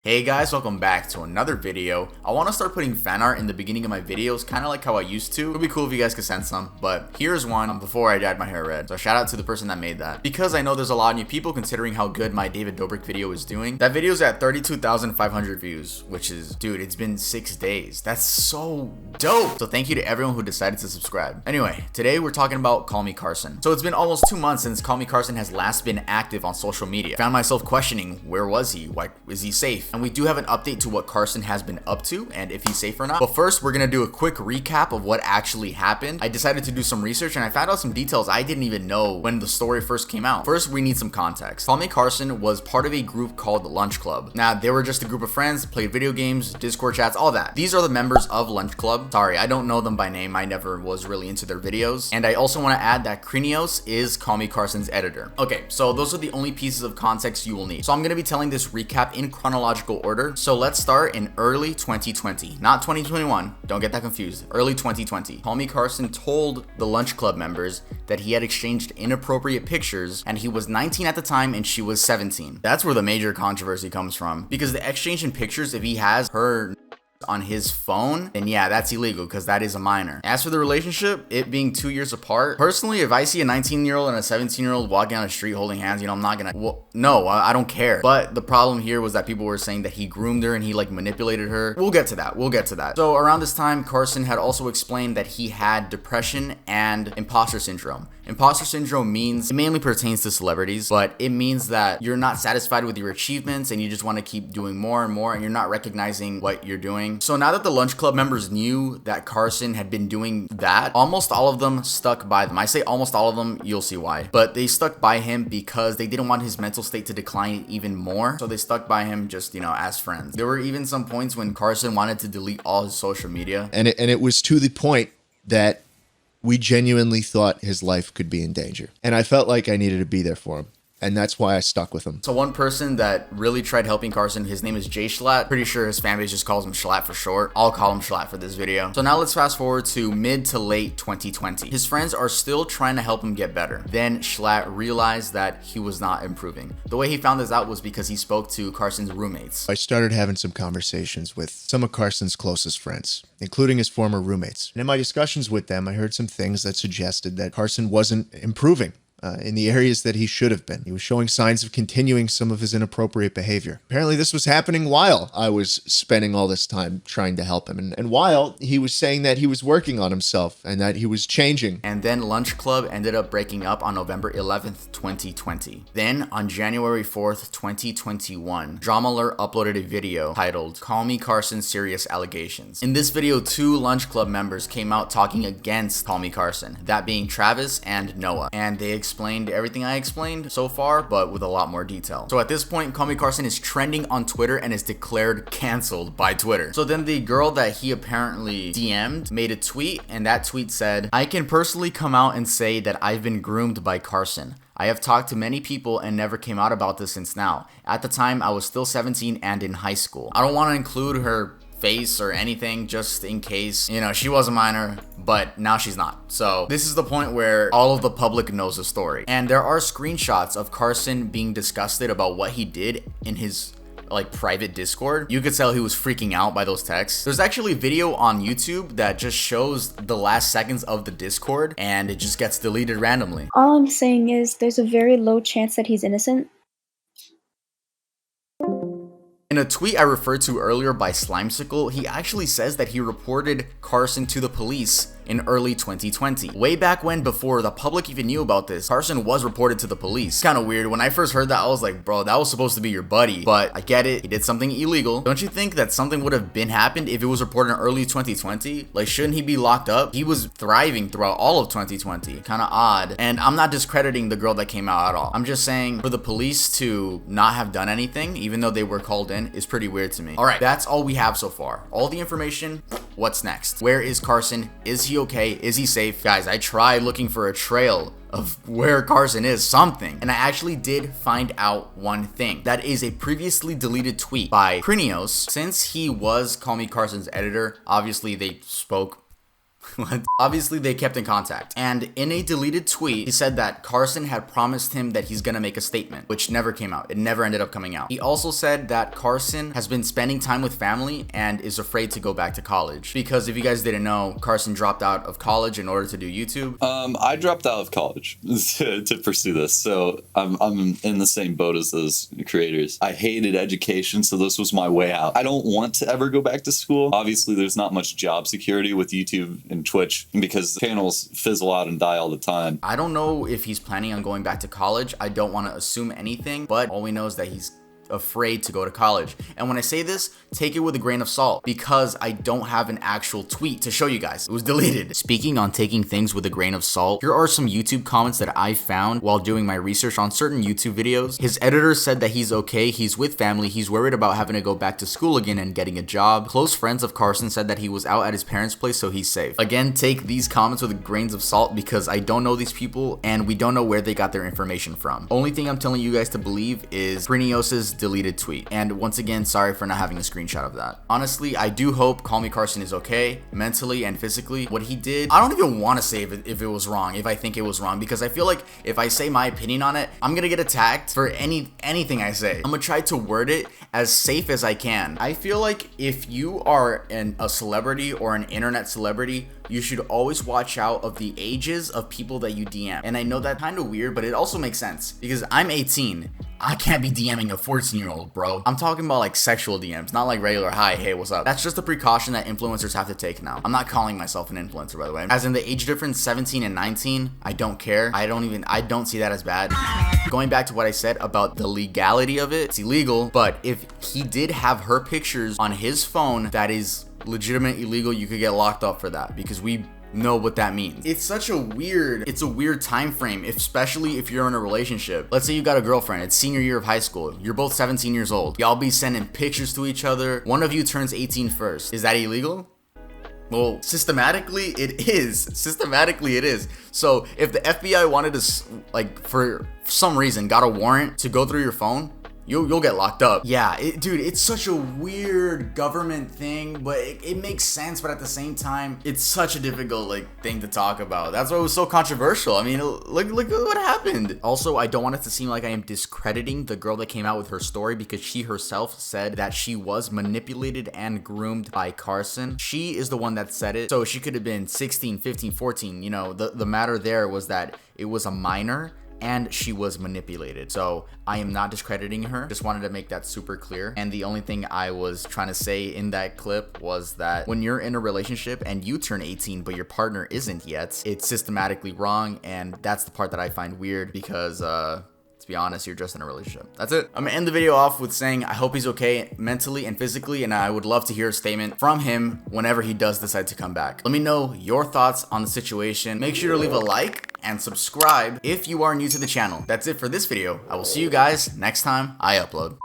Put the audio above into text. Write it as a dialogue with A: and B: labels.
A: Hey guys, welcome back to another video. I want to start putting fan art in the beginning of my videos, kind of like how I used to. It would be cool if you guys could send some, but here's one before I dyed my hair red. So shout out to the person that made that. Because I know there's a lot of new people considering how good my David Dobrik video is doing. That video's at 32,500 views, which is, dude, it's been 6 days. That's so dope. So thank you to everyone who decided to subscribe. Anyway, today we're talking about CallMeCarson. So it's been almost 2 months since CallMeCarson has last been active on social media. Found myself questioning, where was he? Like, is he safe? And we do have an update to what Carson has been up to and if he's safe or not. But first, we're gonna do a quick recap of what actually happened. I decided to do some research and I found out some details I didn't even know when the story first came out. First, we need some context. CallMeCarson was part of a group called Lunch Club. Now, they were just a group of friends, played video games, Discord chats, all that. These are the members of Lunch Club. Sorry, I don't know them by name. I never was really into their videos. And I also want to add that Krinios is CallMeCarson's editor. Okay, so those are the only pieces of context you will need. So I'm gonna be telling this recap in chronological order. So let's start in early 2020, not 2021. Don't get that confused. Early 2020. CallMeCarson told the Lunch Club members that he had exchanged inappropriate pictures and he was 19 at the time and she was 17. That's where the major controversy comes from, because the exchange in pictures, if he has her on his phone, then yeah, that's illegal because that is a minor. As for the relationship, it being 2 years apart, personally, if I see a 19-year-old and a 17-year-old walking down the street holding hands, I'm not gonna, well, no, I don't care. But the problem here was that people were saying that he groomed her and he like manipulated her. We'll get to that. So around this time, Carson had also explained that he had depression and imposter syndrome. Imposter syndrome means, it mainly pertains to celebrities, but it means that you're not satisfied with your achievements and you just want to keep doing more and more and you're not recognizing what you're doing. So now that the Lunch Club members knew that Carson had been doing that, almost all of them stuck by them. I say almost all of them, you'll see why. But they stuck by him because they didn't want his mental state to decline even more. So they stuck by him just, as friends. There were even some points when Carson wanted to delete all his social media.
B: And it was to the point that we genuinely thought his life could be in danger. And I felt like I needed to be there for him. And that's why I stuck with him.
A: So one person that really tried helping Carson, his name is Jay Schlatt. Pretty sure his fan base just calls him Schlatt for short. I'll call him Schlatt for this video. So now let's fast forward to mid to late 2020. His friends are still trying to help him get better. Then Schlatt realized that he was not improving. The way he found this out was because he spoke to Carson's roommates.
B: I started having some conversations with some of Carson's closest friends, including his former roommates. And in my discussions with them, I heard some things that suggested that Carson wasn't improving in the areas that he should have been. He was showing signs of continuing some of his inappropriate behavior. Apparently this was happening while I was spending all this time trying to help him. And while he was saying that he was working on himself and that he was changing.
A: And then Lunch Club ended up breaking up on November 11th, 2020. Then on January 4th, 2021, Drama Alert uploaded a video titled CallMeCarson Serious Allegations. In this video, 2 Lunch Club members came out talking against CallMeCarson, that being Travis and Noah. And they explained everything I explained so far, but with a lot more detail. So at this point, CallMeCarson is trending on Twitter and is declared canceled by Twitter. So then the girl that he apparently DM'd made a tweet, and that tweet said, "I can personally come out and say that I've been groomed by Carson. I have talked to many people and never came out about this since now. At the time, I was still 17 and in high school." I don't want to include her face or anything just in case, she was a minor, but now she's not. So this is the point where all of the public knows the story. And there are screenshots of Carson being disgusted about what he did in his private Discord. You could tell he was freaking out by those texts. There's actually a video on YouTube that just shows the last seconds of the Discord and it just gets deleted randomly.
C: All I'm saying is there's a very low chance that he's innocent.
A: In a tweet I referred to earlier by Slimesicle, he actually says that he reported Carson to the police in early 2020. Way back when, before the public even knew about this, Carson was reported to the police. Kind of weird. When I first heard that, I was like, bro, that was supposed to be your buddy. But I get it. He did something illegal. Don't you think that something would have been happened if it was reported in early 2020? Like, shouldn't he be locked up? He was thriving throughout all of 2020. Kind of odd. And I'm not discrediting the girl that came out at all. I'm just saying for the police to not have done anything, even though they were called in, is pretty weird to me. All right, that's all we have so far. All the information. What's next? Where is Carson? Is he okay? Is he safe? Guys, I tried looking for a trail of where Carson is, something. And I actually did find out one thing. That is a previously deleted tweet by Krinios. Since he was CallMeCarson's editor, obviously they spoke What? Obviously, they kept in contact. And in a deleted tweet, he said that Carson had promised him that he's gonna make a statement, which never came out. It never ended up coming out. He also said that Carson has been spending time with family and is afraid to go back to college. Because if you guys didn't know, Carson dropped out of college in order to do YouTube.
D: I dropped out of college to pursue this, so I'm in the same boat as those creators. I hated education, so this was my way out. I don't want to ever go back to school. Obviously, there's not much job security with YouTube and Twitch because channels fizzle out and die all the time.
A: I don't know if he's planning on going back to college. I don't want to assume anything, but all we know is that he's afraid to go to college. And when I say this, take it with a grain of salt because I don't have an actual tweet to show you guys. It was deleted. Speaking on taking things with a grain of salt, here are some YouTube comments that I found while doing my research on certain YouTube videos. His editor said that he's okay, he's with family, he's worried about having to go back to school again and getting a job. Close friends of Carson said that he was out at his parents' place, so he's safe. Again, take these comments with grains of salt because I don't know these people and we don't know where they got their information from. Only thing I'm telling you guys to believe is Prinios's deleted tweet. And once again, sorry for not having a screenshot of that. Honestly, I do hope CallMeCarson is okay mentally and physically. What he did, I don't even want to say if it was wrong, if I think it was wrong, because I feel like if I say my opinion on it, I'm gonna get attacked for anything I say. I'm gonna try to word it as safe as I can. I feel like if you are a celebrity or an internet celebrity, you should always watch out of the ages of people that you DM. And I know that's kind of weird, but it also makes sense because I'm 18. I can't be DMing a 14-year-old, bro. I'm talking about like sexual DMs, not like regular, hi, hey, what's up? That's just a precaution that influencers have to take now. I'm not calling myself an influencer, by the way. As in the age difference, 17 and 19, I don't care. I don't see that as bad. Going back to what I said about the legality of it, it's illegal, but if he did have her pictures on his phone, that is legitimate illegal. You could get locked up for that because we know what that means. It's a weird time frame, especially if you're in a relationship. Let's say you got a girlfriend, it's senior year of high school, you're both 17 years old, y'all be sending pictures to each other, one of you turns 18 first. Is that illegal? Well, systematically it is. So if the FBI wanted to, like, for some reason got a warrant to go through your phone, you'll get locked up. Yeah, dude, it's such a weird government thing, but it makes sense. But at the same time, it's such a difficult thing to talk about. That's why it was so controversial. I mean, look at what happened. Also, I don't want it to seem like I am discrediting the girl that came out with her story because she herself said that she was manipulated and groomed by Carson. She is the one that said it. So she could have been 16, 15, 14. You know, the matter there was that it was a minor and she was manipulated. So I am not discrediting her. Just wanted to make that super clear. And the only thing I was trying to say in that clip was that when you're in a relationship and you turn 18 but your partner isn't yet, it's systematically wrong. And that's the part that I find weird because to be honest, you're just in a relationship. That's it. I'm gonna end the video off with saying I hope he's okay mentally and physically, and I would love to hear a statement from him whenever he does decide to come back. Let me know your thoughts on the situation. Make sure to leave a like and subscribe if you are new to the channel. That's it for this video. I will see you guys next time I upload.